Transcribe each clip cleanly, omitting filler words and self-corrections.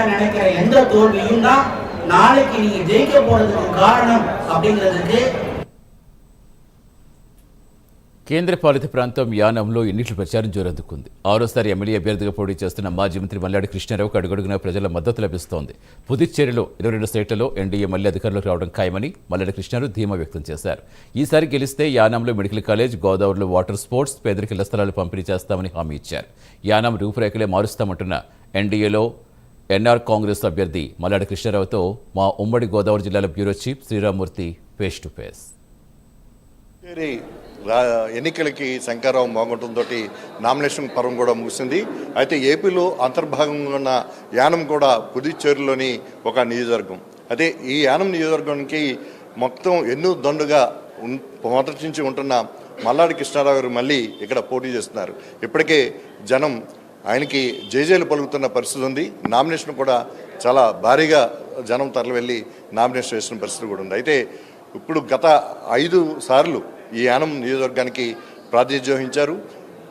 நினைக்கிற எந்த தோல்வியும் தான் நாளைக்கு நீங்க ஜெயிக்க போறதுக்கு காரணம் அப்படிங்கிறதுக்கு. కేంద్రపాలిత ప్రాంతం యానంలో ఎన్నికల ప్రచారం జోరందుకుంది. ఆరోసారి ఎమ్మెల్యే అభ్యర్థిగా పోటీ చేస్తున్న మాజీ మంత్రి మల్లాడి కృష్ణారావుకు అడుగడుగునా ప్రజల మద్దతు లభిస్తోంది. పుదుచ్చేరిలో 22 సీట్లలో ఎన్డీఏ మళ్లీ అధికారంలోకి రావడం ఖాయమని మల్లాడి కృష్ణారావు ధీమా వ్యక్తం చేశారు. ఈసారి గెలిస్తే యానంలో మెడికల్ కాలేజ్, గోదావరిలో వాటర్ స్పోర్ట్స్, పేదరిక ఇళ్ల స్థలాలు పంపిణీ చేస్తామని హామీ ఇచ్చారు. యానం రూపురేఖలే మారుస్తామంటున్న ఎన్డీఏలో ఎన్ఆర్ కాంగ్రెస్ అభ్యర్థి మల్లాడి కృష్ణారావుతో మా ఉమ్మడి గోదావరి జిల్లాల bureau chief Sriramamurthy face to face. ఎన్నికలకి శంకర్రావు మోగంటంతో నామినేషన్ పర్వం కూడా ముగిసింది. అయితే ఏపీలో అంతర్భాగంగా ఉన్న యానం కూడా పుదుచ్చేరిలోని ఒక నియోజకవర్గం. అయితే ఈ యానం నియోజకవర్గానికి మొత్తం ఎన్నో దండుగా మొదటి నుంచి ఉంటున్న మల్లాడి కృష్ణారావు గారు మళ్ళీ ఇక్కడ పోటీ చేస్తున్నారు. ఇప్పటికే జనం ఆయనకి జేజేలు పలుకుతున్న పరిస్థితి ఉంది. నామినేషన్ కూడా చాలా భారీగా జనం తరలి వెళ్ళి నామినేషన్ చేసిన పరిస్థితి కూడా ఉంది. అయితే ఇప్పుడు గత 5 సార్లు ఈ యానం నియోజకవర్గానికి ప్రాతినిధ్యం వహించారు.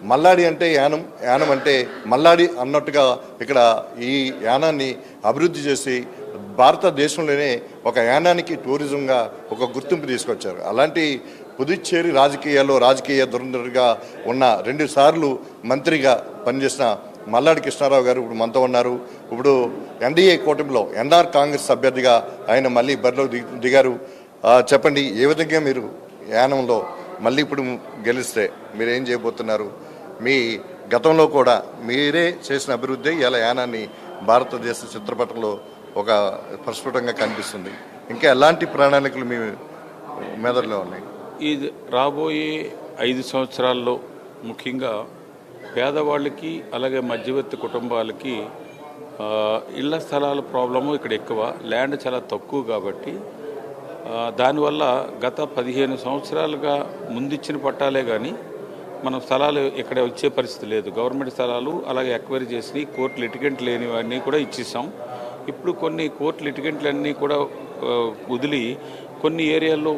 మల్లాడి అంటే యానం, యానం అంటే మల్లాడి అన్నట్టుగా ఇక్కడ ఈ యానాన్ని అభివృద్ధి చేసి భారతదేశంలోనే ఒక యానానికి టూరిజంగా ఒక గుర్తింపు తీసుకొచ్చారు. అలాంటి పుదుచ్చేరి రాజకీయాల్లో రాజకీయ దురంధరుగా ఉన్న 2 సార్లు మంత్రిగా పనిచేసిన మల్లాడి కృష్ణారావు గారు ఇప్పుడు మనతో ఉన్నారు. ఇప్పుడు ఎన్డీఏ కూటమిలో ఎన్ఆర్ కాంగ్రెస్ అభ్యర్థిగా ఆయన మళ్ళీ బరిలో దిగారు. చెప్పండి, ఏ విధంగా మీరు యానంలో మళ్ళీ ఇప్పుడు గెలిస్తే మీరేం చేయబోతున్నారు? మీ గతంలో కూడా మీరే చేసిన అభివృద్ధి ఇలా యానాన్ని భారతదేశ చిత్రపటంలో ఒక ప్రస్ఫుటంగా కనిపిస్తుంది. ఇంకా ఎలాంటి ప్రణాళికలు మీ మెదడులో ఉన్నాయి? ఇది రాబోయే 5 సంవత్సరాల్లో ముఖ్యంగా పేదవాళ్ళకి అలాగే మధ్యవర్తి కుటుంబాలకి ఇళ్ల స్థలాల ప్రాబ్లము ఇక్కడ ఎక్కువ, ల్యాండ్ చాలా తక్కువ కాబట్టి దానివల్ల గత 15 సంవత్సరాలుగా ముందిచ్చిన పట్టాలే కానీ మనం స్థలాలు ఇక్కడ ఇచ్చే పరిస్థితి లేదు. గవర్నమెంట్ స్థలాలు అలాగే ఎక్వైరీ చేసి కోర్టు లిటిగెంట్ లేనివన్నీ కూడా ఇచ్చేసాం. ఇప్పుడు కొన్ని కోర్టు లిటిగెంట్లన్నీ కూడా వదిలి కొన్ని ఏరియాల్లో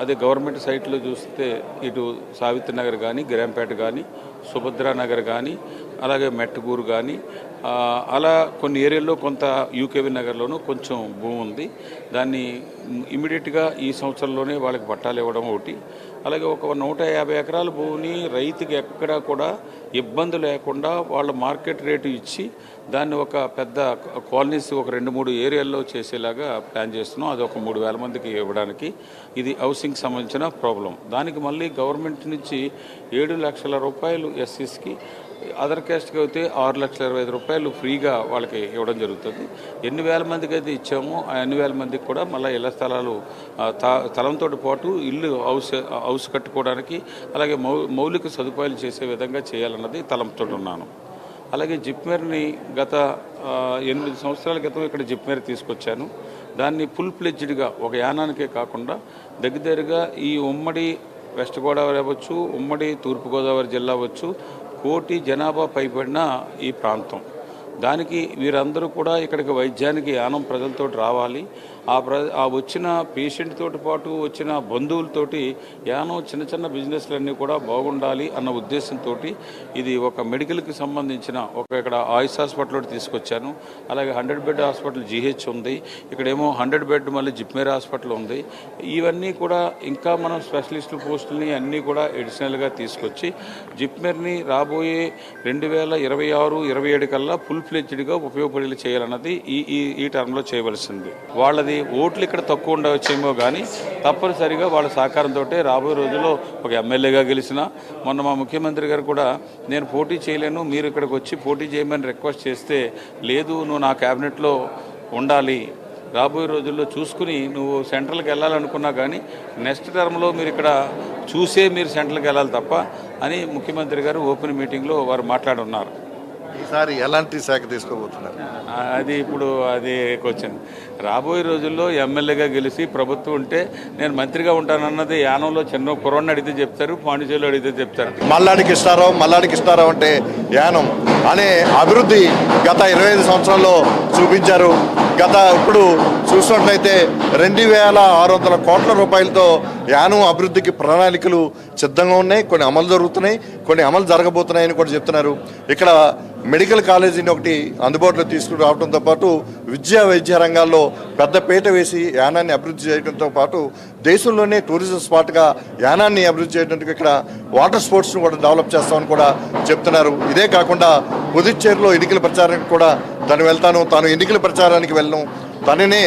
అదే గవర్నమెంట్ సైట్లో చూస్తే ఇటు సావిత్రి నగర్ కానీ, గిరాంపేట కానీ, సుభద్రానగర్ కానీ, అలాగే మెట్టగూరు కానీ, అలా కొన్ని ఏరియాల్లో కొంత యూకేవి నగర్లోనూ కొంచెం భూమి ఉంది. దాన్ని ఇమీడియట్గా ఈ సంవత్సరంలోనే వాళ్ళకి పట్టాలు ఇవ్వడం ఒకటి. అలాగే ఒక 150 ఎకరాల భూమిని రైతుకి ఎక్కడా కూడా ఇబ్బంది లేకుండా వాళ్ళ మార్కెట్ రేటు ఇచ్చి దాన్ని ఒక పెద్ద కాలనీస్ ఒక 2-3 ఏరియాల్లో చేసేలాగా ప్లాన్ చేస్తున్నాం. అది ఒక 3,000 మందికి ఇవ్వడానికి. ఇది హౌసింగ్కి సంబంధించిన ప్రాబ్లం. దానికి మళ్ళీ గవర్నమెంట్ నుంచి 7 లక్షల రూపాయలు ఎస్సీస్కి, అదర్ క్యాస్ట్కి అయితే 6,25,000 ఫ్రీగా వాళ్ళకి ఇవ్వడం జరుగుతుంది. ఎన్ని వేల మందికి అయితే ఇచ్చామో ఆ ఎన్ని వేల మందికి కూడా మళ్ళీ ఇళ్ల స్థలాలు స్థలంతో పాటు ఇల్లు హౌస్ కట్టుకోవడానికి అలాగే మౌలిక సదుపాయాలు చేసే విధంగా చేయాలన్నది తలంపుతో ఉన్నాను. అలాగే జిప్మేర్ని గత 8 సంవత్సరాల క్రితం ఇక్కడ జిప్మేర్ తీసుకొచ్చాను. దాన్ని ఫుల్ ప్లెడ్జ్డ్గా ఒక యానానికే కాకుండా దగ్గరగా ఈ ఉమ్మడి వెస్ట్ గోదావరి అవ్వచ్చు, ఉమ్మడి తూర్పుగోదావరి జిల్లా అవ్వచ్చు, 1 కోటి జనాభా పైబడిన ఈ ప్రాంతం. దానికి వీరందరూ కూడా ఇక్కడికి వైద్యానికి యానం ప్రజలతో రావాలి. ఆ వచ్చిన పేషెంట్ తోటి పాటు వచ్చిన బంధువులతోటి యానం చిన్న చిన్న బిజినెస్లన్నీ కూడా బాగుండాలి అన్న ఉద్దేశంతో ఇది ఒక మెడికల్కి సంబంధించిన ఇక్కడ ఆయుష్ హాస్పిటల్ తీసుకొచ్చాను. అలాగే 100 బెడ్ హాస్పిటల్ జీహెచ్ ఉంది. ఇక్కడేమో 100 బెడ్ మళ్ళీ జిప్మేర్ హాస్పిటల్ ఉంది. ఇవన్నీ కూడా ఇంకా మనం స్పెషలిస్టుల పోస్టులని అన్నీ కూడా అడిషనల్గా తీసుకొచ్చి జిప్మేర్ని రాబోయే 2026-27 కల్లా ఫుల్ ఫ్లెడ్జ్డ్గా ఉపయోగపడేలా చేయాలన్నది ఈ టర్మ్లో చేయవలసింది. వాళ్ళది ఓట్లు ఇక్కడ తక్కువ ఉండవచ్చేమో కానీ తప్పనిసరిగా వాళ్ళ సహకారంతో రాబోయే రోజుల్లో ఒక ఎమ్మెల్యేగా గెలిచిన మొన్న మా ముఖ్యమంత్రి గారు కూడా నేను పోటీ చేయలేను, మీరు ఇక్కడికి వచ్చి పోటీ చేయమని రిక్వెస్ట్ చేస్తే లేదు నువ్వు నా క్యాబినెట్లో ఉండాలి, రాబోయే రోజుల్లో చూసుకుని నువ్వు సెంట్రల్కి వెళ్ళాలనుకున్నా కానీ నెక్స్ట్ టర్మ్లో మీరు ఇక్కడ చూసే మీరు సెంట్రల్కి వెళ్ళాలి తప్ప అని ముఖ్యమంత్రి గారు ఓపెన్ మీటింగ్లో వారు మాట్లాడున్నారు. ఈసారి ఎలాంటి శాఖ తీసుకోబోతున్నారు? అది ఇప్పుడు అది క్వశ్చన్. రాబోయే రోజుల్లో ఎమ్మెల్యేగా గెలిచి ప్రభుత్వం ఉంటే నేను మంత్రిగా ఉంటానన్నది యానంలో చిన్న కుర్రాడిని అడిగితే చెప్తారు, పాండిచేరిలో అడిగితే చెప్తారు. మల్లాడి కృష్ణారావు అంటే యానం అనే అభివృద్ధి గత 25 సంవత్సరాల్లో చూపించారు. ఇప్పుడు చూసినట్లయితే 2,600 కోట్ల రూపాయలతో యానం అభివృద్ధికి ప్రణాళికలు సిద్ధంగా ఉన్నాయి. కొన్ని అమలు జరుగుతున్నాయి, కొన్ని అమలు జరగబోతున్నాయని కూడా చెప్తున్నారు. ఇక్కడ మెడికల్ కాలేజీని ఒకటి అందుబాటులో తీసుకురావడంతో పాటు విద్యా వైద్య రంగాల్లో పెద్ద పీట వేసి యానాన్ని అభివృద్ధి చేయడంతో పాటు దేశంలోనే టూరిజం స్పాట్గా యానాన్ని అభివృద్ధి చేయడానికి ఇక్కడ వాటర్ స్పోర్ట్స్ను కూడా డెవలప్ చేస్తామని కూడా చెప్తున్నారు. ఇదే కాకుండా పుదుచ్చేరిలో ఎన్నికల ప్రచారానికి కూడా తాను ఎన్నికల ప్రచారానికి వెళ్ళను, తననే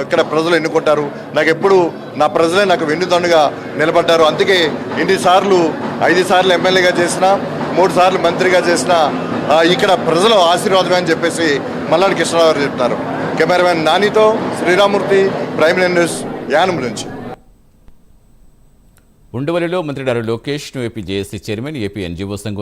ఇక్కడ ప్రజలు ఎన్నుకుంటారు, నాకు ఎప్పుడు నా ప్రజలే నాకు వెన్నుదన్నుగా నిలబడ్డారు, అందుకే 5 సార్లు ఎమ్మెల్యేగా చేసిన 3 సార్లు మంత్రిగా చేసిన ఇక్కడ ప్రజల ఆశీర్వాదమే అని చెప్పేసి మల్లాడి కృష్ణరావు గారు చెప్తున్నారు. కెమెరామెన్ నానితో శ్రీరామూర్తి, ప్రైమ్ న్యూస్, యానం నుంచి. ఉండవల్లిలో మంత్రి డాక్టర్ లోకేష్ ను AP JAC chairman, AP NGO సంఘం